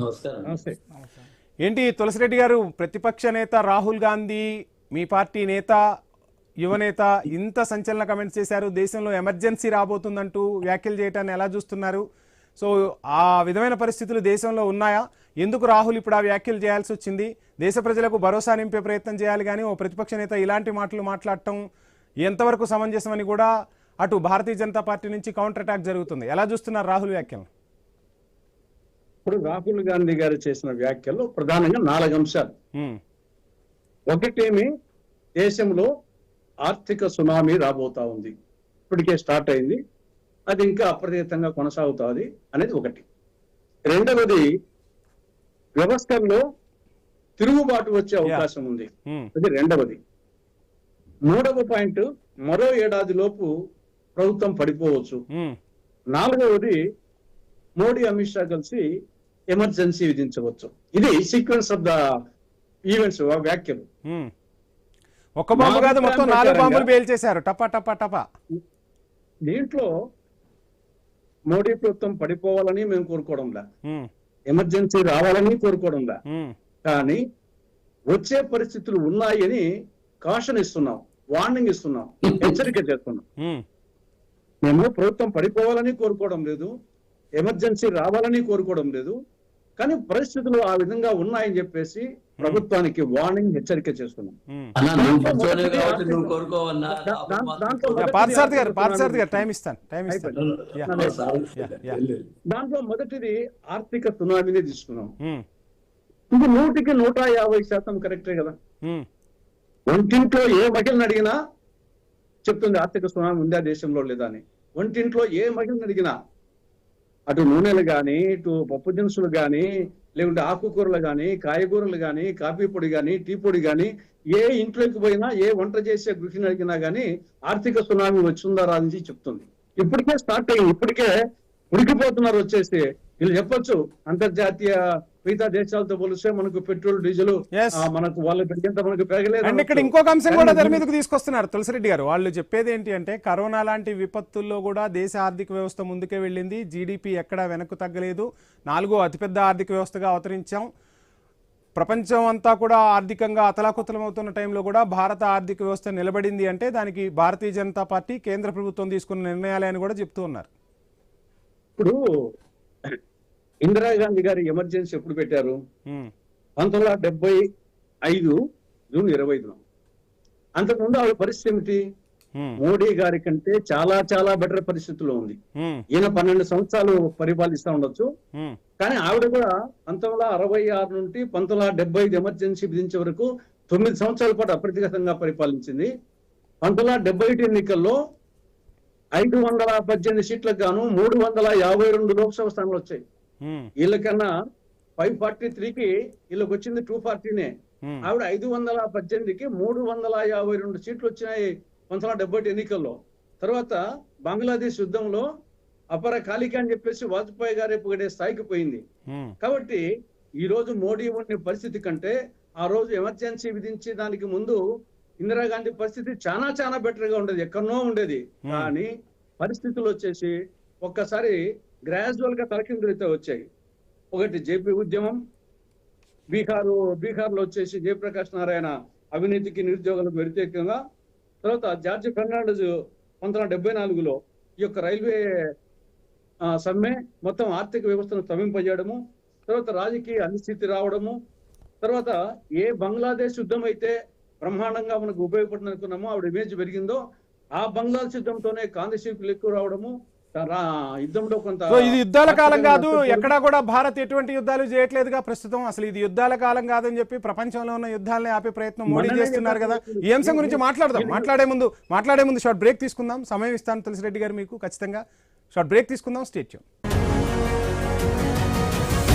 నమస్కారం. నమస్తే. ఏంటి తులసిరెడ్డి గారు, ప్రతిపక్ష నేత రాహుల్ గాంధీ, మీ పార్టీ నేత, యువనేత ఇంత సంచలన కమెంట్స్ చేశారు. దేశంలో ఎమర్జెన్సీ రాబోతుందంటూ వ్యాఖ్యలు చేయటాన్ని ఎలా చూస్తున్నారు? సో ఆ విధమైన పరిస్థితులు దేశంలో ఉన్నాయా? ఎందుకు రాహుల్ ఇప్పుడు ఆ వ్యాఖ్యలు చేయాల్సి వచ్చింది? దేశ ప్రజలకు భరోసా నింపే ప్రయత్నం చేయాలి కానీ ఓ ప్రతిపక్ష నేత ఇలాంటి మాటలు మాట్లాడటం ఎంతవరకు సమంజసమని కూడా అటు భారతీయ జనతా పార్టీ నుంచి కౌంటర్ అటాక్ జరుగుతుంది. ఎలా చూస్తున్నారు రాహుల్ వ్యాఖ్యలు? ఇప్పుడు రాహుల్ గాంధీ గారు చేసిన వ్యాఖ్యలు ప్రధానంగా 4 అంశాలు. ఒకటేమి, దేశంలో ఆర్థిక సునామీ రాబోతా ఉంది, ఇప్పటికే స్టార్ట్ అయింది, అది ఇంకా అప్రతితంగా కొనసాగుతుంది అనేది ఒకటి. రెండవది, వ్యవస్థల్లో తిరుగుబాటు వచ్చే అవకాశం ఉంది, అది రెండవది. మూడవ పాయింట్, మరో ఏడాది లోపు ప్రభుత్వం పడిపోవచ్చు. నాలుగవది, మోడీ అమిత్ షా కలిసి ఎమర్జెన్సీ విధించవచ్చు. ఇది సీక్వెన్స్ ఆఫ్ ద ఈవెంట్స్, వ్యాఖ్యలు. ఒక్క బాంబు కాదు, మొత్తం 4 బాంబులు పేల్చేశారు, టపా టపా టపా. దీంట్లో మోడీ ప్రభుత్వం పడిపోవాలని మేము కోరుకోవడంలా, ఎమర్జెన్సీ రావాలని కోరుకోవడంలా, కానీ వచ్చే పరిస్థితులు ఉన్నాయని కాషన్ ఇస్తున్నాం, వార్నింగ్ ఇస్తున్నాం, హెచ్చరిక చేస్తున్నాం. మేము ప్రభుత్వం పడిపోవాలని కోరుకోవడం లేదు, ఎమర్జెన్సీ రావాలని కోరుకోవడం లేదు, కానీ పరిస్థితులు ఆ విధంగా ఉన్నాయని చెప్పేసి ప్రభుత్వానికి వార్నింగ్, హెచ్చరిక చేస్తున్నాం. దాంట్లో మొదటిది ఆర్థిక సునామీని తీసుకున్నాం. ఇది 100కి 150% కరెక్టే కదా. ఒంటింట్లో ఏ మహిళను అడిగినా చెప్తుంది ఆర్థిక సునామీ ఉందా దేశంలో లేదా అని. ఒంటింట్లో ఏ మహిళను అడిగినా, అటు నూనెలు కానీ, ఇటు పప్పు దినుసులు కానీ, లేకుంటే ఆకుకూరలు కానీ, కాయగూరలు కానీ, కాఫీ పొడి కానీ, టీ పొడి కానీ, ఏ ఇంట్లోకి పోయినా, ఏ వంట చేసే గృహిణి అడిగినా కానీ ఆర్థిక సునామీ వచ్చిందా రాదని చెప్తుంది. ఇప్పటికే స్టార్ట్ అయ్యింది, ఇప్పటికే ఉడికిపోతున్నారు వచ్చేసి. వీళ్ళు చెప్పొచ్చు, అంతర్జాతీయ మిగతా దేశాలతో పోలిస్తే మనకు పెట్రోల్, డీజిల్ మనకు వాళ్ళు పెరిగేంత మనకు పెరగలేదు. అండ్ ఇక్కడ ఇంకొక అంశం కూడా తెర మీదకు తీసుకొస్తున్నారు తులసిరెడ్డి గారు. వాళ్ళు చెప్పేది ఏంటి అంటే, కరోనా లాంటి విపత్తుల్లో కూడా దేశ ఆర్థిక వ్యవస్థ ముందుకే వెళ్ళింది, జీడిపి ఎక్కడా వెనక్కు తగ్గలేదు, 4వ అతిపెద్ద ఆర్థిక వ్యవస్థగా అవతరించాం, ప్రపంచం అంతా కూడా ఆర్థికంగా అతలాకుతలమవుతున్న టైంలో కూడా భారత ఆర్థిక వ్యవస్థ నిలబడింది అంటే దానికి భారతీయ జనతా పార్టీ, కేంద్ర ప్రభుత్వం తీసుకున్న నిర్ణయాలే అని కూడా చెప్తూ ఉన్నారు. ఇప్పుడు ఇందిరాగాంధీ గారి ఎమర్జెన్సీ ఎప్పుడు పెట్టారు? 1975 జూన్ 25. అంతకుముందు ఆవిడ పరిస్థితి ఏమిటి? మోడీ గారి కంటే చాలా చాలా బెటర్ పరిస్థితుల్లో ఉంది. ఈయన 12 సంవత్సరాలు పరిపాలిస్తా ఉండొచ్చు, కానీ ఆవిడ కూడా 1966 నుండి 1975 ఎమర్జెన్సీ విధించే వరకు 9 సంవత్సరాల పాటు అప్రతిఘటంగా పరిపాలించింది. 1971 ఎన్నికల్లో 518 సీట్లకు గాను 352 లోక్సభ స్థానాలు వచ్చాయి. వీళ్ళకన్నా 543కి వీళ్ళకి వచ్చింది 240నే. ఆవిడ 518కి 352 సీట్లు వచ్చినాయి 1971 ఎన్నికల్లో. తర్వాత బంగ్లాదేశ్ యుద్ధంలో అపర కాలిక అని చెప్పేసి వాజ్పేయి గారే పొగిడే స్థాయికి పోయింది. కాబట్టి ఈ రోజు మోడీ ఉన్న పరిస్థితి కంటే ఆ రోజు ఎమర్జెన్సీ విధించే దానికి ముందు ఇందిరాగాంధీ పరిస్థితి చాలా చాలా బెటర్ గా ఉండేది, ఎక్కడనో ఉండేది. కానీ పరిస్థితులు వచ్చేసి ఒక్కసారి గ్రాడ్యువల్ గా తలకిందులైతే వచ్చాయి. ఒకటి జేపీ ఉద్యమం, బీహార్లో వచ్చేసి జయప్రకాష్ నారాయణ అవినీతికి, నిరుద్యోగులకు వ్యతిరేకంగా, తర్వాత జార్జ్ ఫెర్నాండెస్ 1974లో ఈ యొక్క రైల్వే సమ్మె మొత్తం ఆర్థిక వ్యవస్థను స్తంభింపజేయడము, తర్వాత రాజకీయ అనిశ్చితి రావడము, తర్వాత ఏ బంగ్లాదేశ్ యుద్ధం అయితే బ్రహ్మాండంగా మనకు ఉపయోగపడుతుంది అనుకున్నామో, ఆవిడ ఇమేజ్ పెరిగిందో, ఆ బంగ్లాదేశ్ యుద్ధంతోనే కాంగ్రెస్ ఎక్కువ రావడము, యుద్ధంలో కొంత. ఇది యుద్ధాల కాలం కాదు, ఎక్కడా కూడా భారత్ ఎటువంటి యుద్ధాలు చేయట్లేదుగా ప్రస్తుతం. అసలు ఇది యుద్ధాల కాలం కాదని చెప్పి ప్రపంచంలో ఉన్న యుద్ధాలని ఆపే ప్రయత్నం మోడీ చేస్తున్నారు కదా. ఈ అంశం గురించి మాట్లాడదాం. మాట్లాడే ముందు షార్ట్ బ్రేక్ తీసుకుందాం. సమయం ఇస్తాను తులసిరెడ్డి గారు మీకు, ఖచ్చితంగా షార్ట్ బ్రేక్ తీసుకుందాం. Stay tune.